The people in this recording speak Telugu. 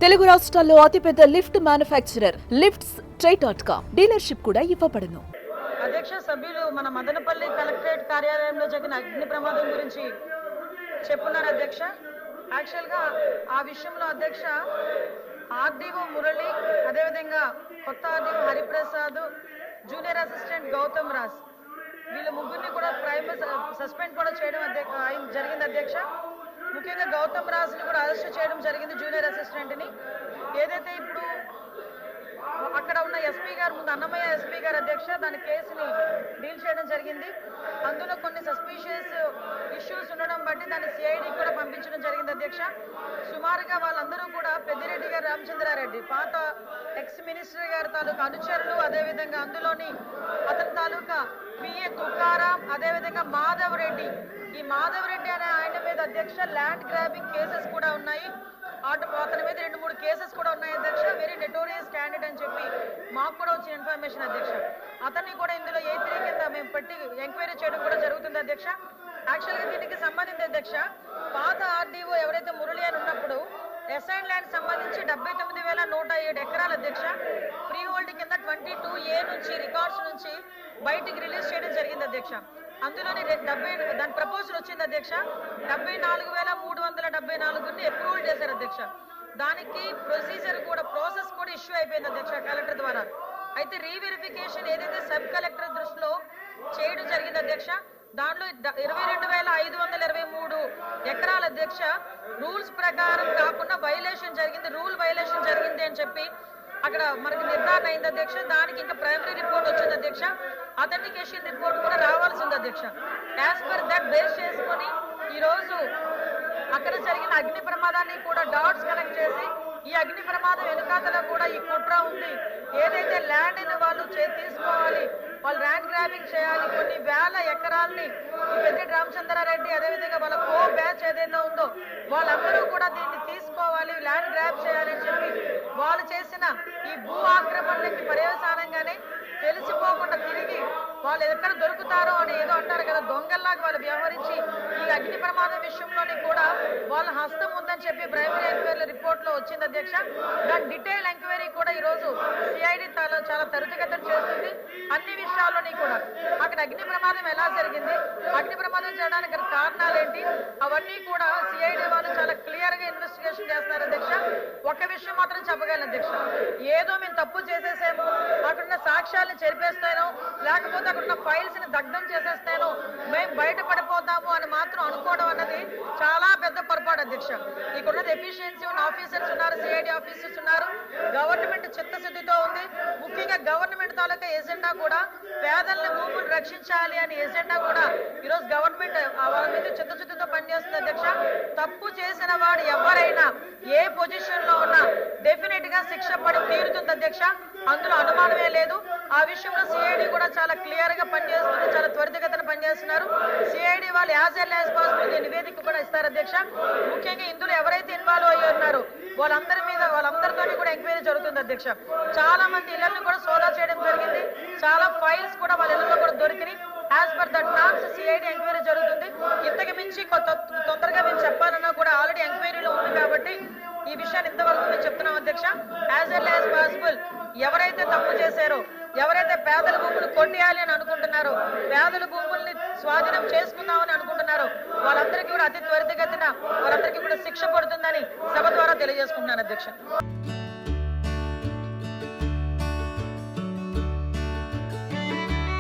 తెలుగు రాష్ట్రాల్లో అతిపెద్ద లిఫ్ట్ మ్యానుఫ్యాక్చరర్ లిఫ్ట్స్ ట్రై.com డీలర్షిప్ కూడా ఇవ్వబడును. అధ్యక్ష సభ్యులు మన మదనపల్లి కలెక్టరేట్ కార్యాలయంలో జరిగిన అగ్ని ప్రమాదం గురించి చెప్పున్నారు అధ్యక్ష. యాక్చువల్గా ఆ విషయంలో అధ్యక్ష ఆర్డీఓ మురళి, అదేవిధంగా కొత్త RDO Hariprasad, junior assistant Gautam Raj, వీళ్ళ ముగ్గురిని కూడా సస్పెండ్ కూడా చేయడం జరిగింది అధ్యక్ష. ముఖ్యంగా గౌతమ్ రాజ్ని కూడా అరెస్ట్ చేయడం జరిగింది, జూనియర్ అసిస్టెంట్ని. ఏదైతే ఇప్పుడు అక్కడ ఉన్న ఎస్పీ గారు ముందు అన్నమయ్య ఎస్పీ గారు అధ్యక్ష దాని కేసుని డీల్ చేయడం జరిగింది. అందులో కొన్ని సస్పీషియస్ ఇష్యూస్ ఉండడం బట్టి దాన్ని సిఐడి కూడా పంపించడం జరిగింది అధ్యక్ష. సుమారుగా వాళ్ళందరూ కూడా పెద్దిరెడ్డి గారు రామచంద్రారెడ్డి, పాత ఎక్స్ మినిస్టర్ గారి తాలూకా అనుచరులు, అదేవిధంగా అందులోని అతని తాలూకా పిఏ తుకారాం, అదేవిధంగా మాధవ్ రెడ్డి. ఈ మాధవ్ రెడ్డి అనే ఆయన మీద అధ్యక్ష ల్యాండ్ గ్రాబింగ్ కేసెస్ కూడా ఉన్నాయి. అతని మీద 2-3 కేసెస్ కూడా ఉన్నాయి అధ్యక్ష. వెరీ నెటోరియస్ క్యాండిడేట్ అని చెప్పి మాకు కూడా వచ్చిన ఇన్ఫర్మేషన్ అధ్యక్ష. అతన్ని కూడా ఇందులో A3 కింద మేము పెట్టి ఎంక్వైరీ చేయడం కూడా జరుగుతుంది అధ్యక్ష. యాక్చువల్గా దీనికి సంబంధించి అధ్యక్ష పాత ఆర్డీఓ ఎవరైతే మురళి అని ఉన్నప్పుడు అసైన్ ల్యాండ్ సంబంధించి 79,107 ఎకరాల అధ్యక్ష ఫ్రీ హోల్డ్ కింద 22A నుంచి రికార్డ్స్ నుంచి బయటికి రిలీజ్ చేయడం జరిగింది అధ్యక్ష. అందులోని దాని ప్రపోజల్ వచ్చింది అధ్యక్ష. 74,374ని అప్రూవల్ చేశారు అధ్యక్ష. దానికి ప్రాసెస్ కూడా ఇష్యూ అయిపోయింది అధ్యక్ష కలెక్టర్ ద్వారా. అయితే రీవెరిఫికేషన్ ఏదైతే సబ్ కలెక్టర్ దృష్టిలో చేయడం జరిగింది అధ్యక్ష. దాంట్లో 22,523 ఎకరాల అధ్యక్ష రూల్స్ ప్రకారం కాకుండా రూల్ వైలేషన్ జరిగింది అని చెప్పి అక్కడ మనకి నిర్ధారణ అయింది అధ్యక్ష. దానికి ఇంకా ప్రైమరీ రిపోర్ట్ వచ్చింది అధ్యక్ష. అథెంటికేషన్ రిపోర్ట్ కూడా రావాల్సి ఉంది అధ్యక్ష. యాజ్ పర్ దట్ బేస్ చేసుకొని ఈరోజు అక్కడ జరిగిన అగ్ని ప్రమాదాన్ని కూడా డాట్స్ కనెక్ట్ చేసి ఈ అగ్ని ప్రమాదం వెనుకాతలో కూడా ఈ కుట్ర ఉంది. ఏదైతే ల్యాండ్ ని వాళ్ళు తీసుకోవాలి, వాళ్ళు ల్యాండ్ గ్రాబింగ్ చేయాలి, కొన్ని వేల ఎకరాల్ని పెద్దిరెడ్డి రామచంద్రారెడ్డి అదేవిధంగా వాళ్ళ కో బ్యాచ్ ఏదైతే ఉందో వాళ్ళందరూ కూడా దీన్ని తీసుకోవాలి, ల్యాండ్ గ్రాబ్ చేయాలి అని చెప్పి వాళ్ళు చేసిన ఈ భూ ఆక్రమణలకి పర్యవసానంగానే తెలిసిపోకుండా తిరిగి వాళ్ళు ఎక్కడ దొరుకుతారో అని ఏదో అంటారు కదా, దొంగల్లాగా వాళ్ళు వ్యవహరించి ఈ అగ్ని ప్రమాదం విషయంలోని కూడా వాళ్ళ హస్తం ఉందని చెప్పి ప్రైమరీ ఎంక్వైరీ రిపోర్ట్ లో వచ్చింది అధ్యక్ష. దాని డీటెయిల్ ఎంక్వైరీ కూడా ఈ రోజు సిఐడి చాలా త్వరితగతిన చేస్తుంది. అన్ని విషయాల్లోని కూడా అక్కడ అగ్ని ప్రమాదం ఎలా జరిగింది, అగ్ని ప్రమాదం చేయడానికి కారణాలు ఏంటి, అవన్నీ కూడా సిఐడి వాళ్ళు చాలా క్లియర్ గా ఇన్వెస్టిగేషన్ చేస్తున్నారు అధ్యక్ష. ఒక విషయం మాత్రం చెప్పగలను అధ్యక్ష, ఏదో మేము తప్పు చేసేసాము, అక్కడున్న సాక్ష్యాలను చెరిపేస్తాను, లేకపోతే అక్కడున్న ఫైల్స్ ని దగ్ధం చేసేస్తాను, మేము బయటపడిపోతాము అని మాత్రం అనుకోవడం అన్నది చాలా పెద్ద పొరపాటు అధ్యక్ష. ఇక్కడున్నది ఎఫిషియన్సీ ఉన్న ఆఫీసర్స్ ఉన్నారు, సిఐడి ఆఫీసర్స్ ఉన్నారు, గవర్నమెంట్ చిత్తశుద్ధితో ఉంది. ముఖ్యంగా గవర్నమెంట్ తాలూకా ఎజెండా కూడా పేదల్ని భూములు రక్షించాలి అని ఎజెండా కూడా ఈరోజు గవర్నమెంట్ వాళ్ళ మీద చిత్తశుద్ధితో పనిచేస్తుంది అధ్యక్ష. తప్పు చేసిన వాడు ఎవరైనా ఏ పొజిషన్ లో ఉన్నా డెఫినెట్ గా శిక్ష పడి తీరుతుంది అధ్యక్ష, అందులో అనుమానమే లేదు. ఆ విషయంలో సిఐడి కూడా చాలా క్లియర్ గా పనిచేస్తుంది, చాలా త్వరితగతిన పనిచేస్తున్నారు. సిఐడి వాళ్ళు యాజ్ ఎల్ యాజ్ పాసిబుల్ నివేదిక కూడా ఇస్తారు అధ్యక్ష. ముఖ్యంగా ఇందులో ఎవరైతే ఇన్వాల్వ్ అయ్యి ఉన్నారో వాళ్ళందరితో కూడా ఎంక్వైరీ జరుగుతుంది అధ్యక్ష. చాలా మంది ఇళ్లను కూడా సోదా చేయడం జరిగింది, చాలా ఫైల్స్ కూడా వాళ్ళ ఇళ్లలో కూడా దొరికినాయి. As per that norms CID enquiry జరుగుతుంది. ఇంతకు మించి తొందరగా మేము చెప్పాలన్నా కూడా ఆల్రెడీ ఎంక్వైరీలో ఉంది కాబట్టి ఈ విషయాన్ని ఇంతవరకు మేము చెప్తున్నాం అధ్యక్ష. యాజ్ ఎల్ యాజ్ పాసిబుల్ ఎవరైతే తప్పు చేశారో, ఎవరైతే పేదల భూములు కొట్టేయాలి అని అనుకుంటున్నారో, పేదల భూముల్ని స్వాధీనం చేసుకుందామని అనుకుంటున్నారో వాళ్ళందరికీ కూడా అతి త్వరితగతిన వాళ్ళందరికీ కూడా శిక్ష పడుతుందని సభ ద్వారా తెలియజేసుకుంటున్నాను అధ్యక్ష.